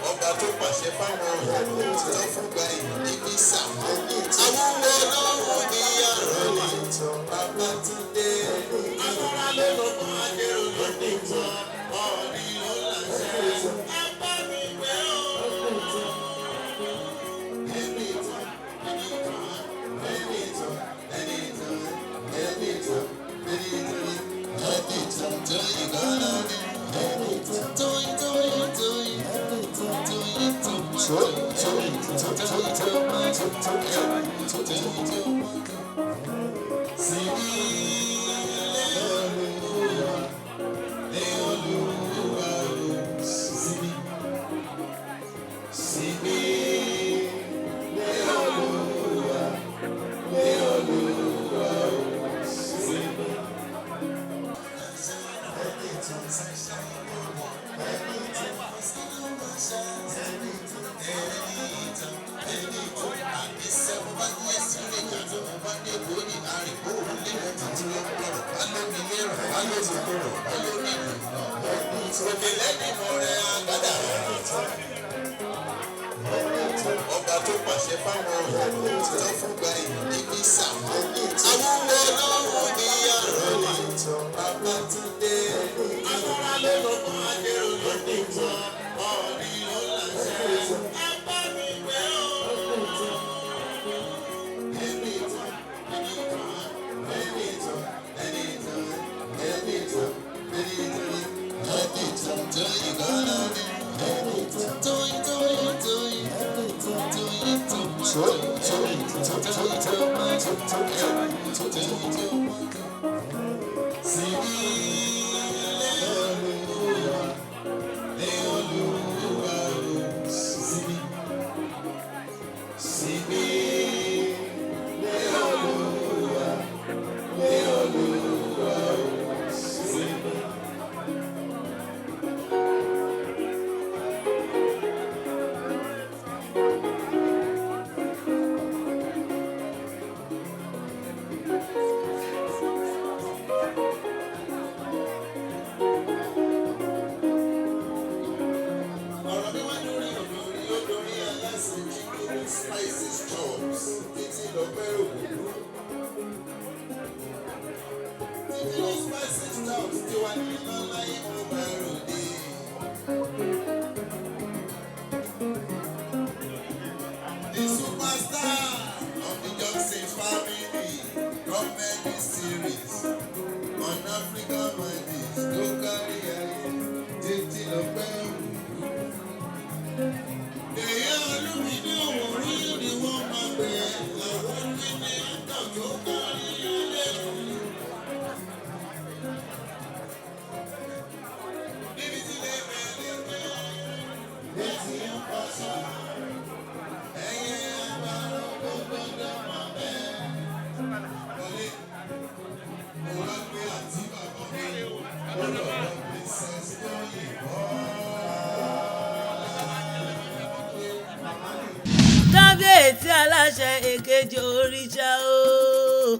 Ọba tó pàṣẹ fáwọn òyìnbó tó fún gba ìdíbí sàmú. Àwọn olówó ní yàrá ni bàbá ti dé. Agbára ló lọ fún Adéró lóde tán. Ọ̀ọ́ni ló láṣẹ. Ẹ bá mi gbé o. Ẹni tán, ẹni tán, ẹni tán, ẹni tán, ẹni tán, ẹni tán, ẹni tán, tó yìí gánà ni. Ẹni tán, tó yìí, tó yìí, tó yìí. Ọba tó pàṣẹ fáwọn òyìnbó tó fún gba ìdíbí sàmú. Àwọn olówó ní yàrá ni bàbá ti dé. Agbára ló lọ fún Adéró lóde tán. Ọ̀ọ́ni ló láṣẹ. Ẹ bá mi gbé o. Ẹni tán, ẹni tán, ẹni tán, ẹni tán, ẹni tán, ẹni tán, ẹni tán, tó yìí gánà ni. Ẹni tán, tó yìí, tó yìí, tó yìí, ẹni tán, tó yìí, tó yìí, tó yìí, tó yìí, tó yìí. Spices chops, títí lọ pẹ́rù kúrú. Títí lọ spices chops tí wà ní lọ́lá ìmọ̀ pẹ́rù dé. The superstar of the Johnson family from many series on African Magic ló kárí ayé. Títí lọ pẹ́rù kúrú. Èyí olúmídé òwúrí ni wọ́n máa gbé àwọn kíni ọ̀tọ̀ tó kárí ilé ìlú. Níbi tí lè bẹ̀rẹ̀ pé létí ń pàṣẹ. Ẹyẹ agbára kó gbọ́dọ̀ máa bẹ̀. Wọlé, mo wá gbé àti bàbá mi lọ́dọ̀ Princess Tóyìnbó. Kábíyèsí aláṣẹ èkejì òrìṣà o.